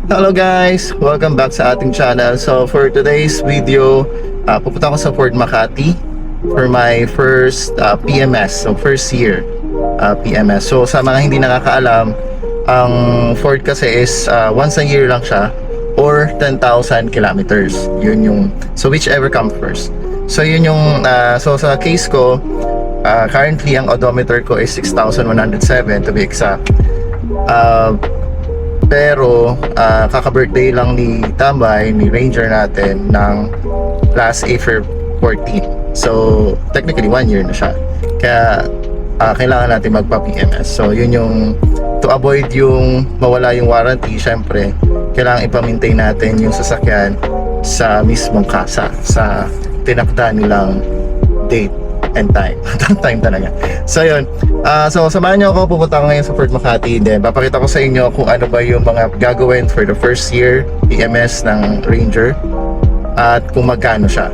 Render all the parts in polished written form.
Hello guys! Welcome back sa ating channel. So for today's video, pupunta ako sa Ford Makati for my first PMS, so first year PMS. So sa mga hindi nakakaalam, ang Ford kasi is once a year lang siya or 10,000 kilometers. Yun yung, so whichever comes first. So yun yung, so sa case ko, currently ang odometer ko is 6,107 to be exact. Pero kaka-birthday lang ni Tambay, ni Ranger natin ng last April 14. So technically 1 year na siya. Kaya kailangan natin magpa-PMS. So yun yung to avoid yung mawala yung warranty, syempre kailangan ipa-maintain natin yung sasakyan sa mismong kasa, sa tinakda nilang date and time. Time talaga. So yun, so samahan nyo ako, pupunta ako ngayon sa Ford Makati. Then papakita ko sa inyo kung ano ba yung mga gagawin for the first year PMS ng Ranger at kung magkano siya.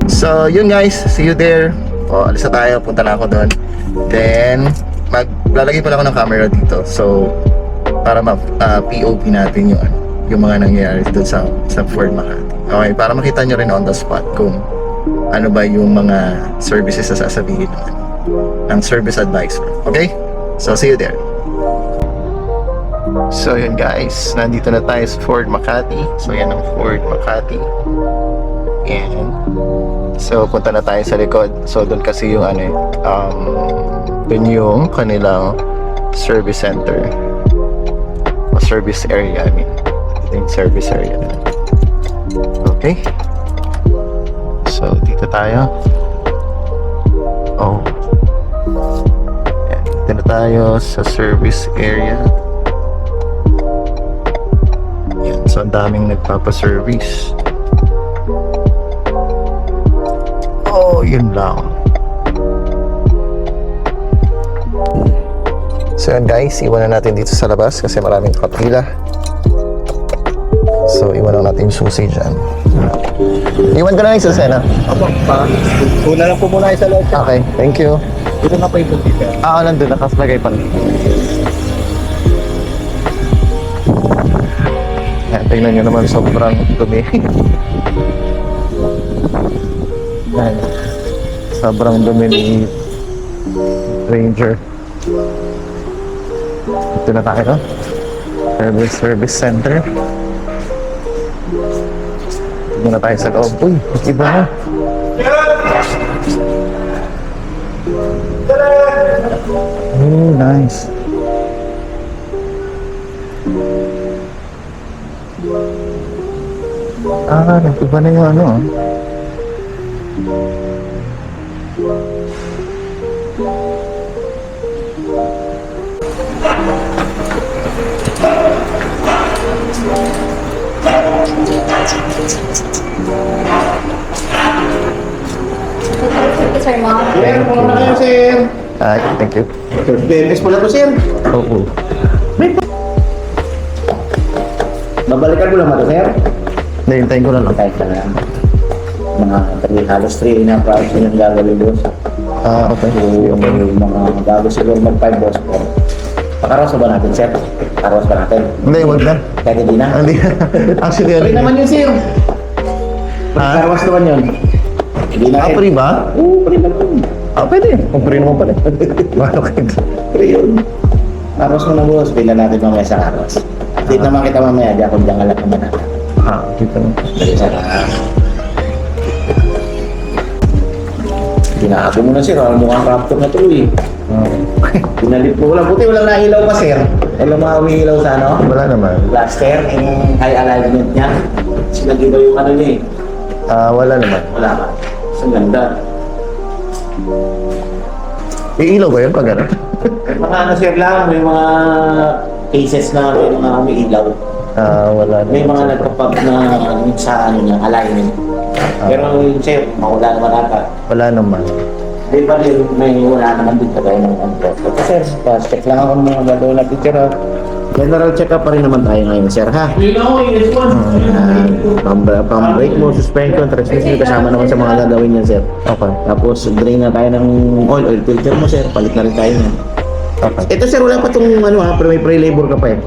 So yun guys, see you there. Alis na tayo, punta na ako doon. Then maglalagay pala ako ng camera dito, so para POV natin yung mga nangyayari doon sa Ford Makati. Okay, para makita nyo rin on the spot kung ano ba yung mga services na sasabihin ng service advisor. Okay? So, see you there. So, yun guys. Nandito na tayo sa Ford Makati. So, yan ang Ford Makati. And, so, punta na tayo sa likod. So, doon kasi yung doon yung kanilang service center. O service area, I mean. Ito yung service area. Okay? So, dito tayo. Oh. Ayan, dito na tayo sa service area. Ayan, so ang daming nagpapaservice. Oh, yun lang. So yun guys, iwan na natin dito sa labas kasi maraming kapila. So, iwan lang natin yung susi dyan. Iwan ko na lang yung susi, no? Opo, una lang po muna sa loob. Okay, thank you. Ito na pa yung computer. Nandun, nakaslagay pa. Ayan, tingnan nyo naman, sobrang dumi. Ayan, sobrang dumi ni Ranger. Ito na tayo, no? Service center. Ito na tayo sa loob. Uy, iba na. Oh, nice. Nag-iba na yung ano. Sir, ma'am. Sir, muna kayo, sir. Thank you. BMS mo na to, sir. Oo. Babalikan mo lang ito, sir. Nahintayin ko na lang. Kahit na mga halos 3 na proud yung gagawin boss. Okay. So, yung mga bago siguro mag-5 boss po. Pakarawas ba natin, sir? Pakarawas ba natin? Hindi, wag na. Kahit hindi na? Hindi. Actually, Free naman yun, sir. Pakarawas naman yun. Hindi na. Free ba? Oo, free naman. Pwede. Kung free naman pala. Okay. Free yun. Aros mo na boss, bila natin mamaya sa aros. Dito naman kita mamaya, di ako dyan alam naman natin. Dito na. Ginagawa mo na sir, mukhang raptor na tuloy. Pinalit mo, buti walang nahilaw pa sir. Walang mga umihilaw sa ano? Wala naman. Blaster, yung high alignment niya. Sinagiba yung ano niya eh. Wala naman. Wala ba? Ang ganda. Iilaw ba yun pag ano? Mga ano sir lang, may mga cases na may mga umiilaw. Wala naman. May mga nagpapag na sa ano niya, alignment. Pero yung sir, wala naman ata. Wala naman. Di ba may wala naman din kagaya ng ano. Ito sir, check lang ako ng mga gagawin natin sir ha. General check-up pa rin naman tayo ngayon sir ha. Pang-brake mo, suspension, transmission, kasama naman sa mga gagawin niyan sir. Okay. Tapos drain na tayo ng oil filter mo sir, palit na rin tayo niyan. Okay. Ito sir, wala pa itong ano ha, pero may pre-labor ka pa eh.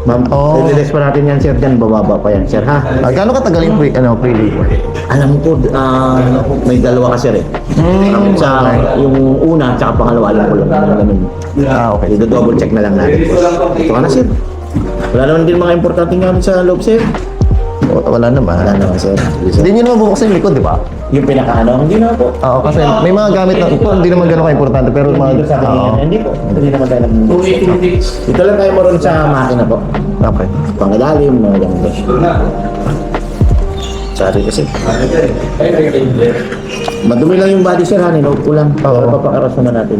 Ma'am, Oh. i-release pa natin yan, sir. Dyan, bababa pa yan, sir, ha? Gaano katagal yung pre-labor? Alam ko, may dalawa ka, sir, eh. Sa yung una, tsaka pangalawa, alam ko lang. Ganun. Okay. I-double check na lang natin. Ito ka na, sir. Wala naman din mga importante nga sa loob, sir. Wala naman. Wala naman, sir. Sige, sir. Hindi nyo naman bubuksan yung likod, di ba? Yung pinaka-ano, hindi na po. Oo, kasi may mga gamit na ito, hindi naman gano'n ka-importante, pero mga... Dito sa akin, Oo. hindi po. Hindi naman tayo Dito lang tayo maroon sa makina po. Okay. Pangilalim, mga ganun po. Sorry kasi. Madumi lang yung body, sir, ha? Nilog ko lang. Oo. Papakaras naman natin.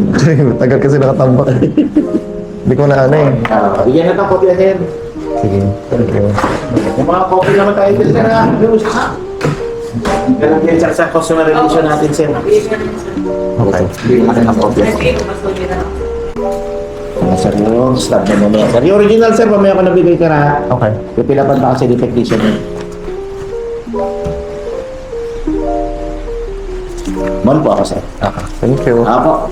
Tagal kasi nakatambak. Hindi ko na ano eh. Bigyan na ng kopya, sir. Sige. Thank you. Yung mga kopya naman tayo, sir, ha? Ganun din sa customer relation natin, sir. Okay. Bigyan natin ng kopya. Sir, yung start na mamaya, sir. Yung original, sir, mamaya ko nabigay ka na. Okay. Pipilapan pa kasi defectation yun. Mon po ako, sir. Okay. Thank you. Ako.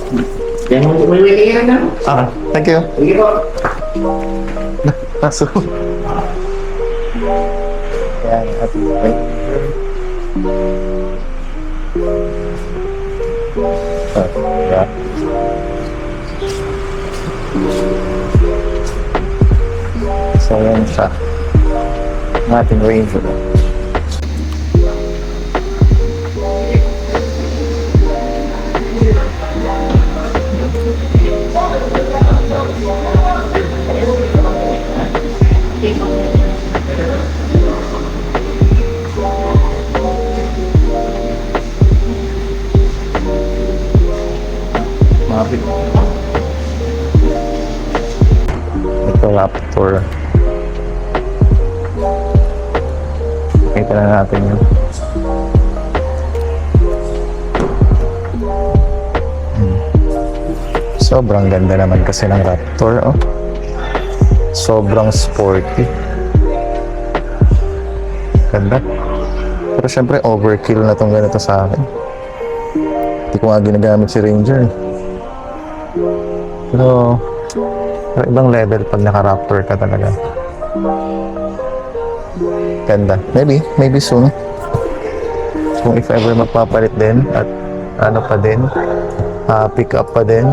Kaya may waiting na. Okay. Thank you. Sige po. Paso. Yan. At wait. Yeah. So yan siya. Ang ating Ranger. Mapit. Ito Raptor. Kita na natin yun. Sobrang ganda naman kasi ng Raptor, oh. Sobrang sporty. Ganda. Pero syempre overkill na tong ganito sa akin. Hindi ko nga ginagamit si Ranger. Pero ibang level pag naka-Raptor ka talaga. Ganda. Maybe soon. Kung if ever magpapalit din at ano pa din, pick up pa din.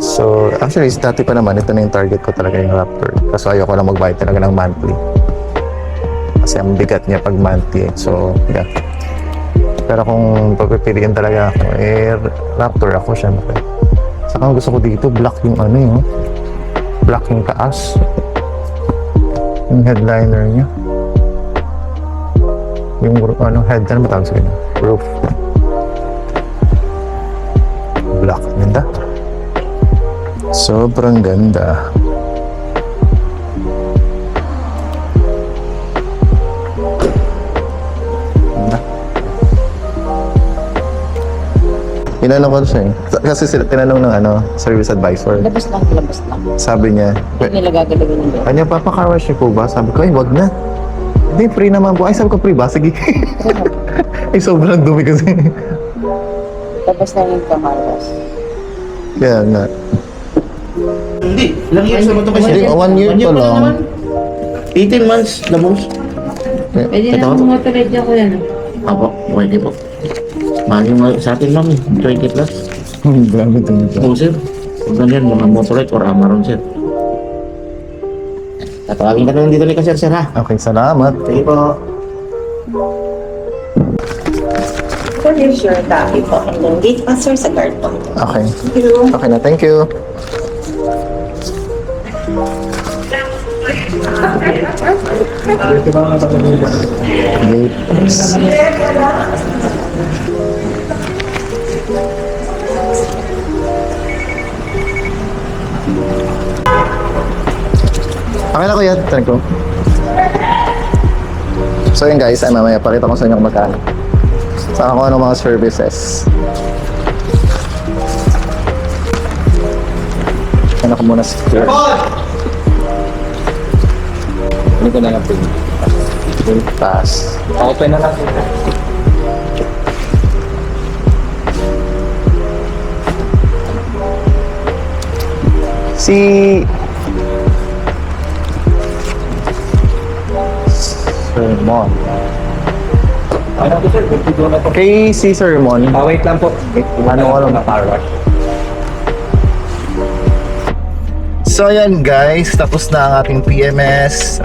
So, actually, dati pa naman, ito na yung target ko talaga yung Raptor. Kaso ayoko lang magbayad talaga ng monthly. Kasi ang bigat niya pag monthly. So, yeah. Pero kung pagpipiliin talaga ako, Raptor ako syempre. Saka gusto ko dito, black yung ano yun. Black yung taas. Yung headliner niya. Yung ano, head, ano matawag sa kanya? Roof. Black. Ganda. Sobrang ganda. Ganda. Tinanong ko siya kasi sila tinanong ng ano, service advisor. Labas lang, labas lang. Sabi niya, Hindi nila gagalawin ng loob. kanya papaka wash niyo po ba? Sabi ko, ay wag na. Hindi, free naman po. Ay, sabi ko, free ba? Sige. Ay, sobrang dumi kasi. Labas lang yung kamaras. Kaya nga. Hindi. Ilang years naman ito kasi? Hindi, 1 year pa lang. 18 months na most. Pwede Ito? na mga tulad niya ko yan. Apo, pwede po. Mahal yung sa atin, ma'am. 20 plus. Grabe ito nito. Oo, sir. Kung ganyan, mga motorite or Amaron, sir. Tatawagin ka na lang dito ni Kasir, sir, ha? Okay, salamat. Sige po. So, here's your copy po. And then, gate pass, sir, sa guard po. Okay. Thank you. Okay na, thank you. Gates. Okay na kuya, thank you. So yun guys, ay mamaya pakita ko sa inyo kung magkano. Saka kung ano mga services. Ano ko muna si Sir. Ano ko na lang po. Pass. Open na lang. Si Sermon. Ano to, sir? Dito na po. Kay si Sermon, Wait lang po. Ano na car wash? so ayan guys, tapos na ang ating PMS.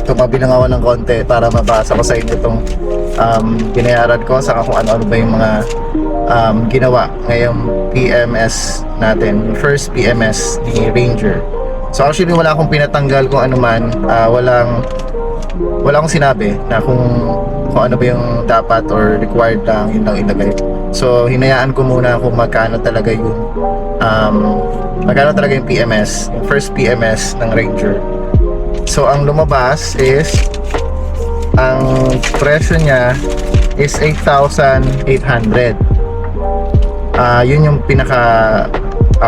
Tumabi lang ako ng konti para mabasa ko sa inyo itong binayaran ko, saka kung ano-ano ba yung mga ginawa ngayong PMS natin, first PMS ni Ranger. So actually wala akong pinatanggal kung ano man, wala akong sinabi na kung ano ba yung dapat or required lang, yun lang ilagay. So hinayaan ko muna kung magkano talaga yung PMS, yung first PMS ng Ranger. So ang lumabas is ang presyo niya is 8,800. Yun yung pinaka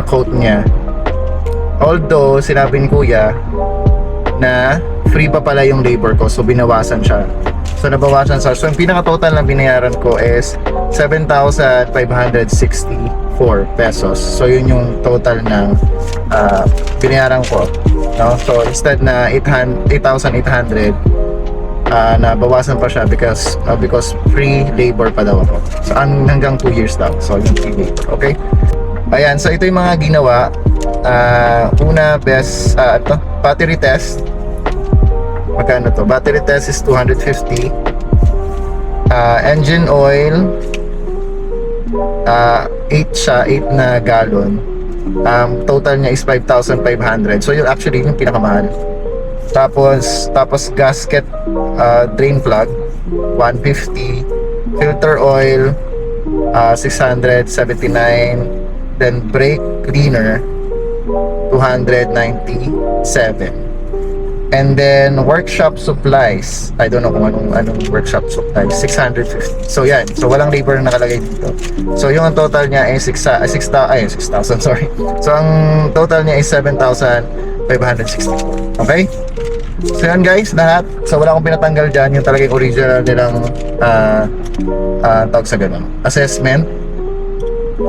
quote niya. Although sinabi ni kuya na free pa pala yung labor ko, so binawasan siya. So nabawasan siya. So yung pinaka total na binayaran ko is 7,564 pesos. So yun yung total ng binayaran ko, no? So instead na 8,800, nabawasan pa siya because free labor pa daw ako. So hanggang 2 years daw. So yung free labor, okay? Ayan, so ito yung mga ginawa. Una, best battery test. Magkano to? Battery test is 250. Engine oil 8 siya, 8 na gallon. Total niya is 5,500. So yun actually yung pinakamahal. Tapos gasket, drain plug 150, filter oil 679, then brake cleaner 297. And then workshop supplies, I don't know kung anong workshop supplies, 650. So yan, so walang labor na nakalagay dito. So yung total niya ay 6,000, sorry. So ang total niya is 7,564. Okay? So yan guys, lahat. So wala akong pinatanggal dyan, yung talagang original nilang tawag sa ganun, assessment.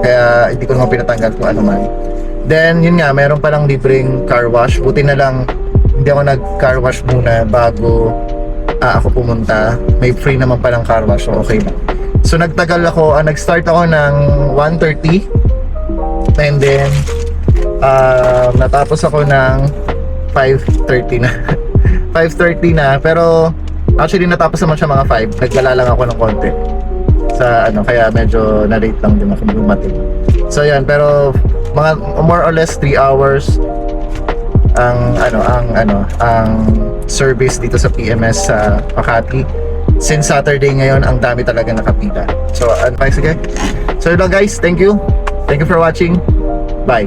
Kaya hindi ko naman pinatanggal kung ano man. Then yun nga, meron palang libreng car wash. Buti na lang hindi ako nag-car wash muna bago ako pumunta. May free naman palang car wash, so okay na. So nagtagal ako, nag-start ako ng 1:30 and then natapos ako ng 5:30 na. 5:30 na, pero actually natapos naman siya mga 5. Nagdala lang ako ng konti sa kaya medyo na-late lang din ako dumating. So yan, pero mga more or less 3 hours ang service dito sa PMS sa Makati. Since Saturday ngayon, ang dami talaga nakapila. So, advice again. So yun lang guys, thank you for watching. Bye.